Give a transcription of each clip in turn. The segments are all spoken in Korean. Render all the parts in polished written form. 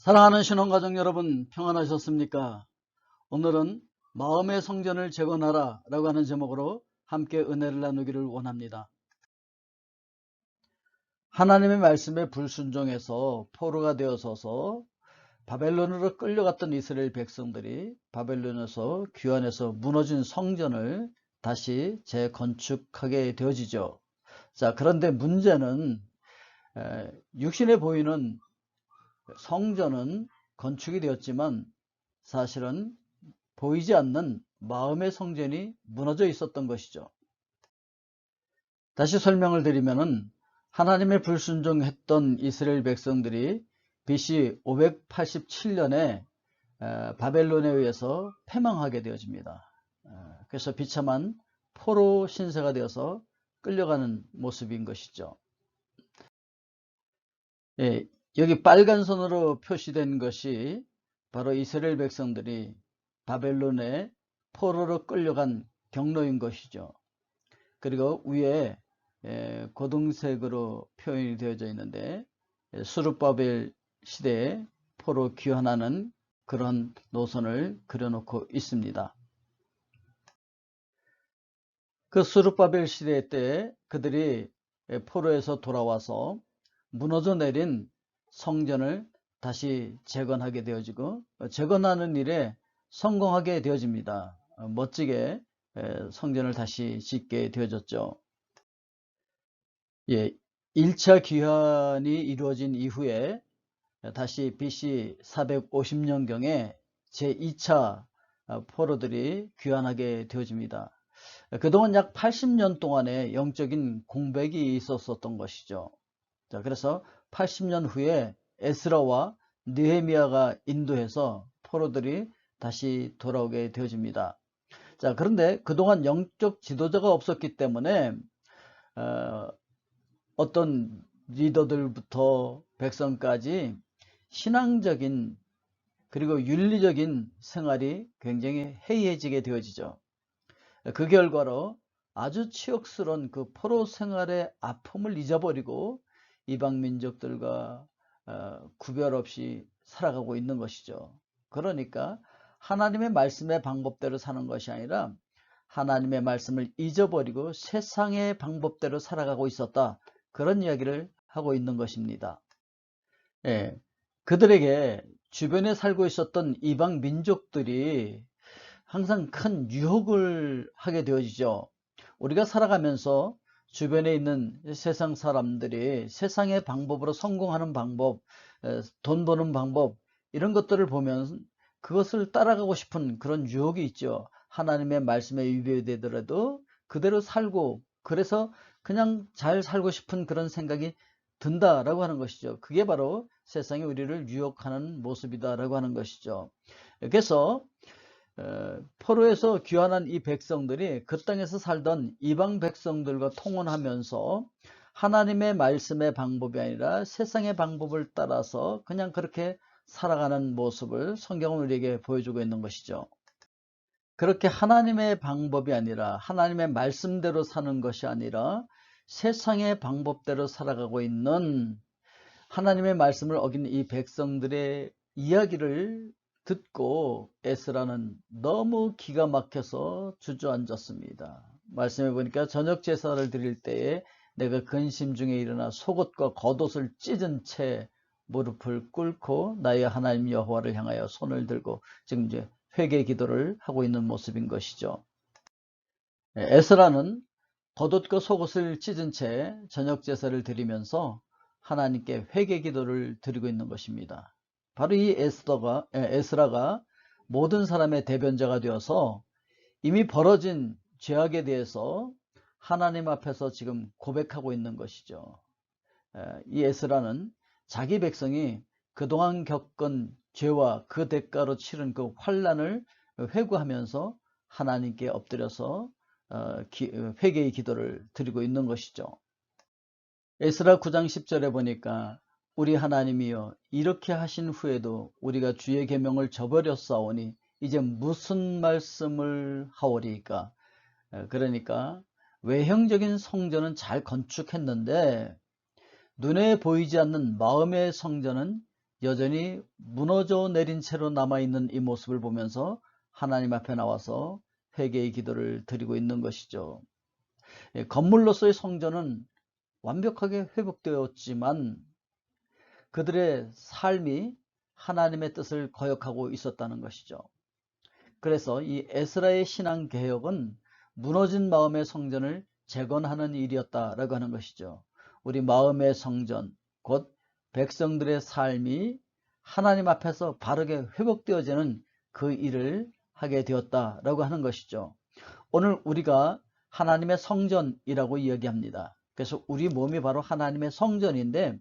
사랑하는 신혼가족 여러분, 평안하셨습니까? 오늘은 마음의 성전을 재건하라 라고 하는 제목으로 함께 은혜를 나누기를 원합니다. 하나님의 말씀에 불순종해서 포로가 되어서서 바벨론으로 끌려갔던 이스라엘 백성들이 바벨론에서 귀환해서 무너진 성전을 다시 재건축하게 되어지죠. 자, 그런데 문제는 육신에 보이는 성전은 건축이 되었지만 사실은 보이지 않는 마음의 성전이 무너져 있었던 것이죠. 다시 설명을 드리면은 하나님의 불순종했던 이스라엘 백성들이 BC 587년에 바벨론에 의해서 패망하게 되어집니다. 그래서 비참한 포로 신세가 되어서 끌려가는 모습인 것이죠. 예, 여기 빨간 선으로 표시된 것이 바로 이스라엘 백성들이 바벨론에 포로로 끌려간 경로인 것이죠. 그리고 위에 고등색으로 표현이 되어져 있는데 스룹바벨 시대에 포로 귀환하는 그런 노선을 그려놓고 있습니다. 그 스룹바벨 시대 때 그들이 포로에서 돌아와서 무너져 내린 성전을 다시 재건하게 되어지고 재건하는 일에 성공하게 되어집니다. 멋지게 성전을 다시 짓게 되어졌죠. 예, 1차 귀환이 이루어진 이후에 다시 BC 450년경에 제2차 포로들이 귀환하게 되어집니다. 그동안 약 80년 동안의 영적인 공백이 있었던 것이죠. 자, 그래서 80년 후에 에스라와 느헤미야가 인도해서 포로들이 다시 돌아오게 되어집니다. 자, 그런데 그동안 영적 지도자가 없었기 때문에 어떤 리더들부터 백성까지 신앙적인 그리고 윤리적인 생활이 굉장히 해이해지게 되어지죠. 그 결과로 아주 치욕스러운 그 포로 생활의 아픔을 잊어버리고 이방 민족들과 구별 없이 살아가고 있는 것이죠. 그러니까 하나님의 말씀의 방법대로 사는 것이 아니라 하나님의 말씀을 잊어버리고 세상의 방법대로 살아가고 있었다. 그런 이야기를 하고 있는 것입니다. 예, 그들에게 주변에 살고 있었던 이방 민족들이 항상 큰 유혹을 하게 되어지죠. 우리가 살아가면서 주변에 있는 세상 사람들이 세상의 방법으로 성공하는 방법, 돈 버는 방법 이런 것들을 보면 그것을 따라가고 싶은 그런 유혹이 있죠. 하나님의 말씀에 위배되더라도 그대로 살고 그래서 그냥 잘 살고 싶은 그런 생각이 든다라고 하는 것이죠. 그게 바로 세상이 우리를 유혹하는 모습이다라고 하는 것이죠. 그래서 포로에서 귀환한 이 백성들이 그 땅에서 살던 이방 백성들과 통혼하면서 하나님의 말씀의 방법이 아니라 세상의 방법을 따라서 그냥 그렇게 살아가는 모습을 성경은 우리에게 보여주고 있는 것이죠. 그렇게 하나님의 방법이 아니라 하나님의 말씀대로 사는 것이 아니라 세상의 방법대로 살아가고 있는 하나님의 말씀을 어긴 이 백성들의 이야기를 듣고 에스라는 너무 기가 막혀서 주저앉았습니다. 말씀해 보니까 저녁 제사를 드릴 때에 내가 근심 중에 일어나 속옷과 겉옷을 찢은 채 무릎을 꿇고 나의 하나님 여호와를 향하여 손을 들고 지금 이제 회개 기도를 하고 있는 모습인 것이죠. 에스라는 겉옷과 속옷을 찢은 채 저녁 제사를 드리면서 하나님께 회개 기도를 드리고 있는 것입니다. 바로 이 에스라가 모든 사람의 대변자가 되어서 이미 벌어진 죄악에 대해서 하나님 앞에서 지금 고백하고 있는 것이죠. 이 에스라는 자기 백성이 그동안 겪은 죄와 그 대가로 치른 그 환난을 회고하면서 하나님께 엎드려서 회개의 기도를 드리고 있는 것이죠. 에스라 9장 10절에 보니까 우리 하나님이여 이렇게 하신 후에도 우리가 주의 계명을 저버렸사오니 이제 무슨 말씀을 하오리까. 그러니까 외형적인 성전은 잘 건축했는데 눈에 보이지 않는 마음의 성전은 여전히 무너져 내린 채로 남아있는 이 모습을 보면서 하나님 앞에 나와서 회개의 기도를 드리고 있는 것이죠. 건물로서의 성전은 완벽하게 회복되었지만 그들의 삶이 하나님의 뜻을 거역하고 있었다는 것이죠. 그래서 이 에스라의 신앙 개혁은 무너진 마음의 성전을 재건하는 일이었다라고 하는 것이죠. 우리 마음의 성전, 곧 백성들의 삶이 하나님 앞에서 바르게 회복되어지는 그 일을 하게 되었다라고 하는 것이죠. 오늘 우리가 하나님의 성전이라고 이야기합니다. 그래서 우리 몸이 바로 하나님의 성전인데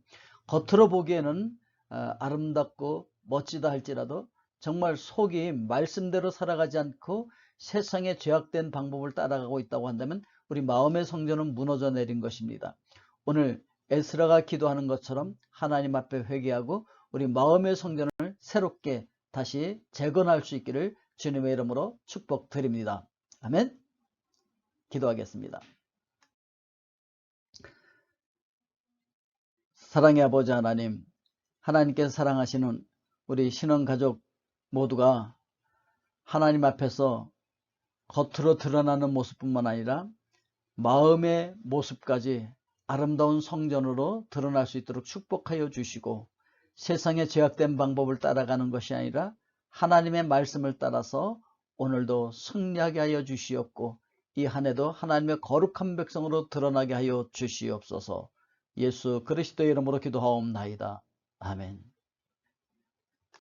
겉으로 보기에는 아름답고 멋지다 할지라도 정말 속이 말씀대로 살아가지 않고 세상의 죄악된 방법을 따라가고 있다고 한다면 우리 마음의 성전은 무너져 내린 것입니다. 오늘 에스라가 기도하는 것처럼 하나님 앞에 회개하고 우리 마음의 성전을 새롭게 다시 재건할 수 있기를 주님의 이름으로 축복드립니다. 아멘. 기도하겠습니다. 사랑의 아버지 하나님, 하나님께서 사랑하시는 우리 신앙가족 모두가 하나님 앞에서 겉으로 드러나는 모습뿐만 아니라 마음의 모습까지 아름다운 성전으로 드러날 수 있도록 축복하여 주시고 세상의 죄악된 방법을 따라가는 것이 아니라 하나님의 말씀을 따라서 오늘도 승리하게 하여 주시옵고 이 한 해도 하나님의 거룩한 백성으로 드러나게 하여 주시옵소서. 예수 그리스도의 이름으로 기도하옵나이다. 아멘.